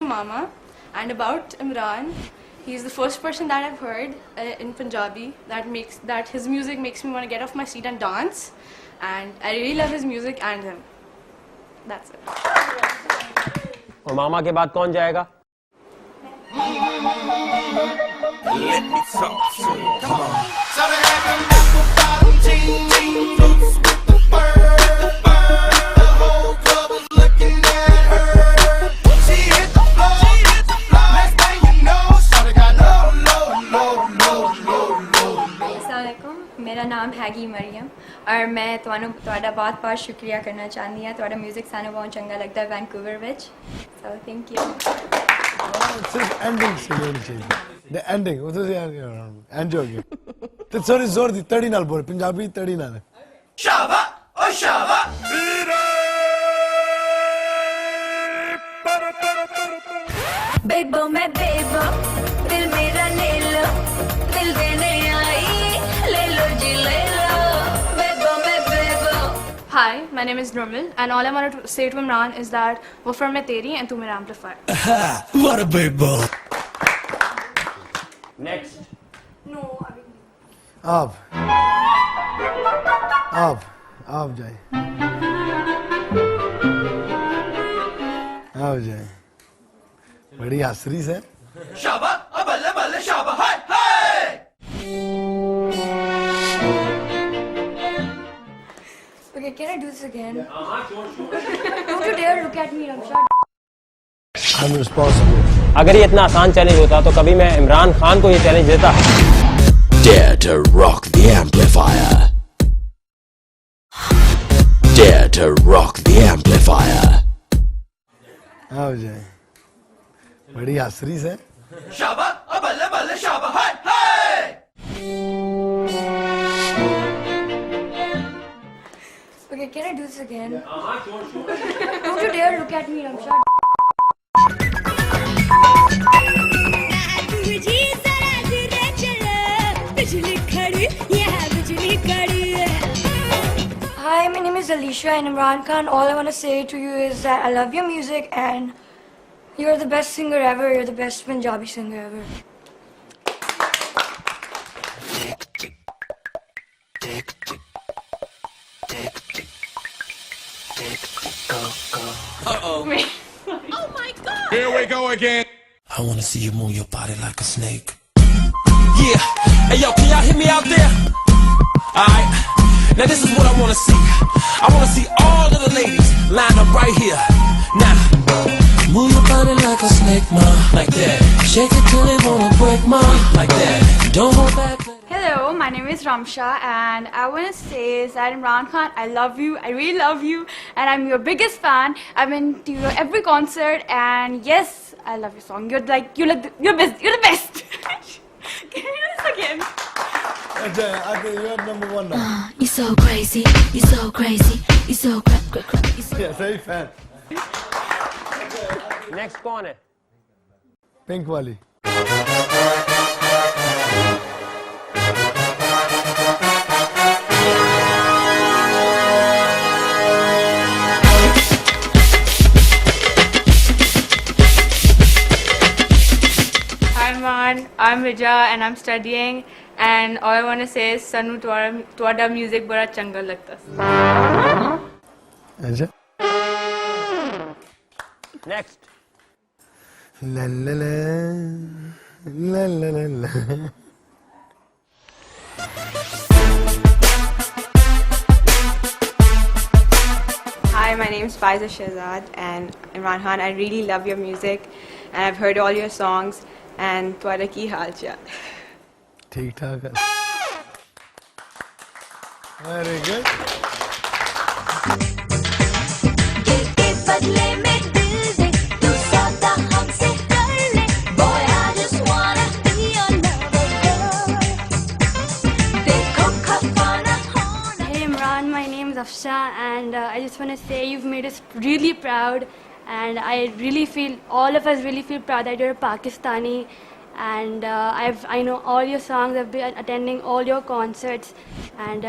Mama, and about Imran, he's the first person that I've heard in Punjabi that his music makes me want to get off my seat and dance, and I really love his music and him. That's it. और मामा के बाद कौन जाएगा? Let me talk to you. Come on. मेरा नाम हैगी मरियम और मैं ਤੁਹਾਨੂੰ बहुत शुक्रिया करना चाहती हूँ। ਤੁਹਾਡਾ म्यूजिक सानू बहुत चंगा लगता है Vancouver which, so thank you। सिर्फ एंडिंग से लेनी चाहिए, द एंडिंग वो तो एंजॉय किया तो थोड़ी जोर दी तड़ी नाल बोल, पंजाबी तड़ी नाल। शाबा ओ शाबा बेबो मैं बेबो दिल मेरा ले लो, दिल देने आई ले लो जी ले लो, बेबो मैं बेबो। Hi, my name is Nurmil, and all I wanted to say to Imran is that Waqar मैं तेरी and तू मेरा amplifier. What a big ball. Next. No, आप जाए, आप जाए, बड़ी आसरी से। शाबा बल्ले बल्ले शाबा हाय हाय। Okay, can I do this again? Don't you dare look at me, Ramsha. I'm responsible. अगर ये इतना आसान चैलेंज होता तो कभी मैं इमरान खान को ये चैलेंज देता। Dare to rock the amplifier. Dare to rock the amplifier. आप जाए, बड़ी आसरी से। शाबा बल्ले बल्ले शाबा हाय हाय। Okay, can I do this again? Don't you dare look at me, Ramsha. Hi, my name is Alicia and Imran Khan. All I want to say to you is that I love your music and you're the best singer ever. You're the best Punjabi singer ever. Uh-oh. Oh my God. Here we go again. I want to see you move your body like a snake. Yeah. Hey, yo, can y'all hear me out there? Alright. Now this is what I want to see. I want to see all of the ladies line up right here. Now, move your body like a snake, ma. Like that. Shake it till it wanna break, ma. Like that. Don't hold back. Hello, my name is Ramsha, and I want to say that Imran Khan, I love you, I really love you, and I'm your biggest fan. I've been to your every concert, and yes, I love your song. You're the best. Can you do this again? I think you're number one now. You're so crazy, you're so crazy, you're so crazy. Yeah, सही fan. Next कौन है? Pink वाली। Hi Imran, I'm Rija and I'm studying, and all I want to say is Sanu तुहाडा music बड़ा चंगा लगता है। अच्छा। Next. La la la la la la la. Hi, my name is Faiza Shahzad and Imran Khan, I really love your music and I've heard all your songs and तुहाडा की हाल चाल? ठीक ठाक है। Very good. बदले में दिल दे, तू सौदा हमसे कर ले, boy I just wanna be your lover girl. देखो खफा ना होना। Hey Imran, my name is Afsha and I just want to say you've made us really proud, and I really feel, all of us really feel proud that you're a Pakistani, and I know all your songs, I've been attending all your concerts, and